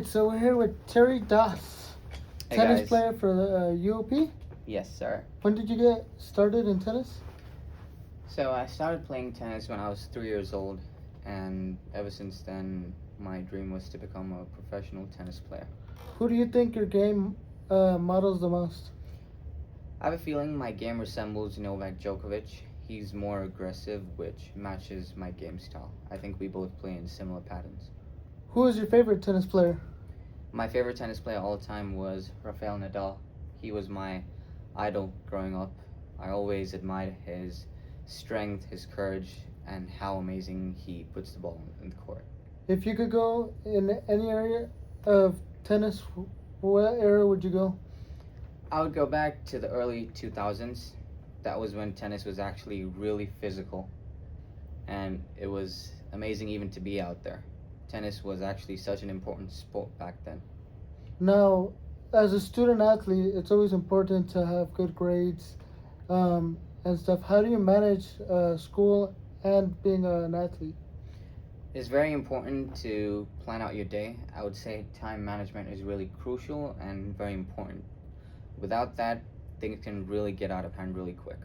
So we're here with Terry Das, Hey tennis guys. player for the UOP. Yes, sir. When did you get started in tennis? So I started playing tennis when I was 3 years old, and ever since then, my dream was to become a professional tennis player. Who do you think your game models the most? I have a feeling my game resembles Novak Djokovic. He's more aggressive, which matches my game style. I think we both play in similar patterns. Who is your favorite tennis player? My favorite tennis player all the time was Rafael Nadal. He was my idol growing up. I always admired his strength, his courage, and how amazing he puts the ball in the court. If you could go in any area of tennis, what era would you go? I would go back to the early 2000s. That was when tennis was actually really physical, and it was amazing even to be out there. Tennis was actually such an important sport back then. Now, as a student athlete, it's always important to have good grades and stuff. How do you manage school and being an athlete? It's very important to plan out your day. I would say time management is really crucial and very important. Without that, things can really get out of hand really quick.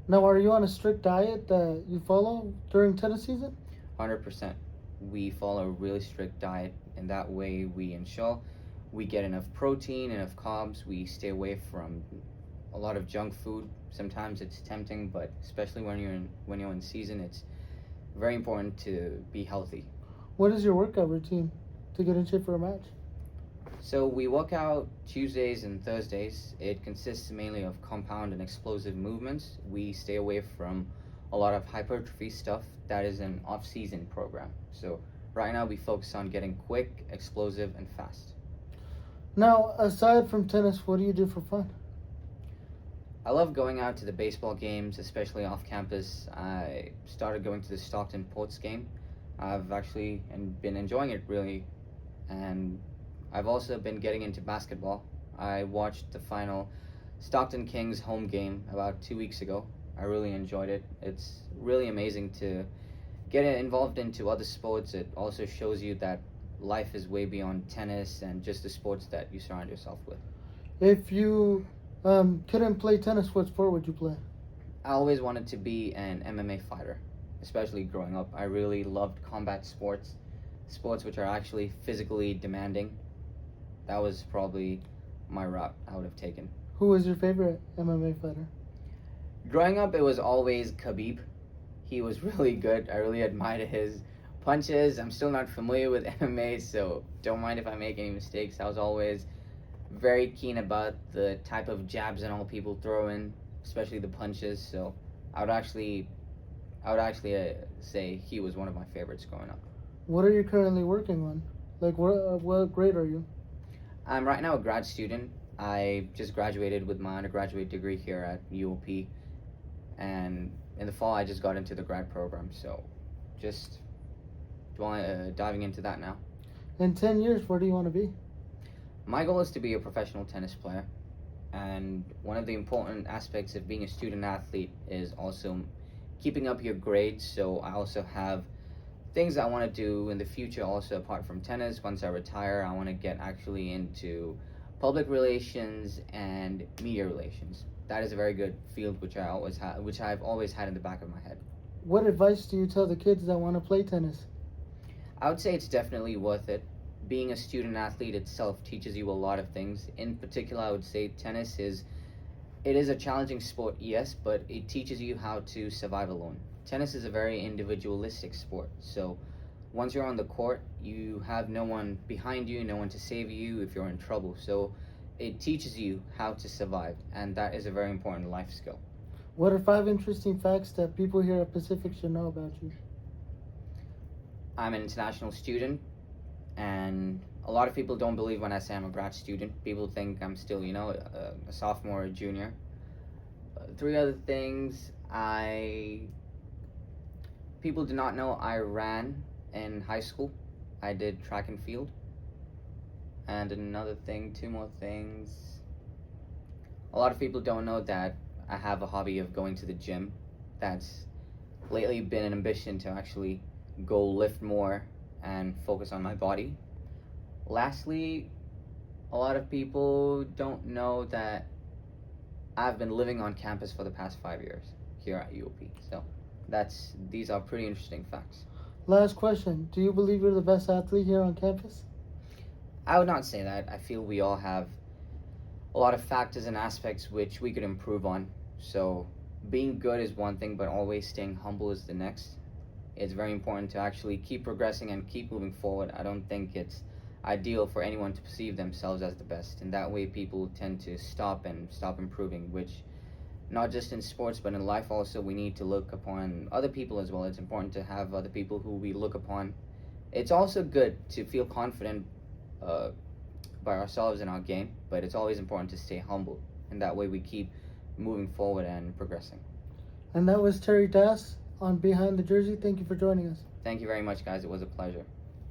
Now, are you on a strict diet that you follow during tennis season? 100%. We follow a really strict diet, and that way we ensure we get enough protein, enough carbs. We stay away from a lot of junk food. Sometimes it's tempting, but especially when you're in season, it's very important to be healthy. What is your workout routine to get in shape for a match? So we work out Tuesdays and Thursdays. It consists mainly of compound and explosive movements. We stay away from a lot of hypertrophy stuff. That is an off-season program. So right now we focus on getting quick, explosive, and fast. Now, aside from tennis, what do you do for fun? I love going out to the baseball games, especially off campus. I started going to the Stockton Ports game. I've actually been enjoying it really, and I've also been getting into basketball. I watched the final Stockton Kings home game about 2 weeks ago. I really enjoyed it. It's really amazing to get involved into other sports. It also shows you that life is way beyond tennis and just the sports that you surround yourself with. If you couldn't play tennis, what sport would you play? I always wanted to be an MMA fighter, especially growing up. I really loved combat sports, sports which are actually physically demanding. That was probably my route I would have taken. Who was your favorite MMA fighter? Growing up, it was always Khabib. He was really good. I really admired his punches. I'm still not familiar with MMA, so don't mind if I make any mistakes. I was always very keen about the type of jabs and all people throw in, especially the punches. So I would actually, I would actually say he was one of my favorites growing up. What are you currently working on? Like, what grade are you? I'm right now a grad student. I just graduated with my undergraduate degree here at UOP, and in the fall I just got into the grad program. So, just diving into that now. In 10 years, where do you want to be? My goal is to be a professional tennis player, and one of the important aspects of being a student athlete is also keeping up your grades. So I also have things I want to do in the future also apart from tennis. Once I retire, I want to get actually into public relations and media relations. That is a very good field which I've always had in the back of my head. What advice do you tell the kids that want to play tennis? I would say it's definitely worth it. Being a student athlete itself teaches you a lot of things. In particular, I would say tennis is it is a challenging sport, yes, but it teaches you how to survive alone. Tennis is a very individualistic sport, so once you're on the court, you have no one behind you, no one to save you if you're in trouble. So it teaches you how to survive, and that is a very important life skill. What are 5 interesting facts that people here at Pacific should know about you? I'm an international student, and a lot of people don't believe when I say I'm a grad student. People think I'm still, a sophomore or a junior. Three other things, people do not know I ran in high school. I did track and field. And another thing, two more things. A lot of people don't know that I have a hobby of going to the gym. That's lately been an ambition to actually go lift more and focus on my body. Lastly, a lot of people don't know that I've been living on campus for the past 5 years here at UOP. So these are pretty interesting facts. Last question. Do you believe you're the best athlete here on campus? I would not say that. I feel we all have a lot of factors and aspects which we could improve on. So being good is one thing, but always staying humble is the next. It's very important to actually keep progressing and keep moving forward. I don't think it's ideal for anyone to perceive themselves as the best. And that way people tend to stop improving, which not just in sports but in life also we need to look upon other people as well. It's important to have other people who we look upon. It's also good to feel confident uh, by ourselves in our game, but it's always important to stay humble, and that way we keep moving forward and progressing. And that was Terry Das on Behind the Jersey. Thank you for joining us. Thank you very much, guys. It was a pleasure.